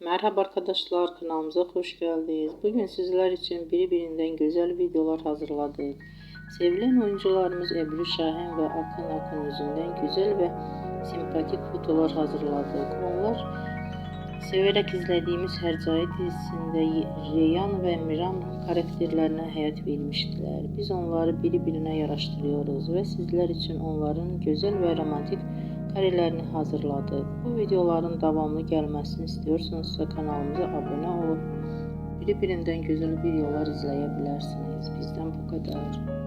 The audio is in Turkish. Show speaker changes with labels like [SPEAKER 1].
[SPEAKER 1] Merhaba arkadaşlar, kanalımıza hoş geldiniz. Bugün sizler için birbirinden güzel videolar hazırladık. Sevilen oyuncularımız Ebru Şahin ve Akın Akın yüzünden güzel ve sempatik fotolar hazırladık. Onlar severek izlediğimiz Hercai dizisinde Reyhan ve Miran karakterlerine hayat vermiştiler. Biz onları birbirine yaraştırıyoruz ve sizler için onların güzel ve romantik karelerini hazırladık. Bu videoların devamlı gelmesini istiyorsanız kanalımıza abone olup birbirinden güzel videolar izleyebilirsiniz. Bizden bu kadar.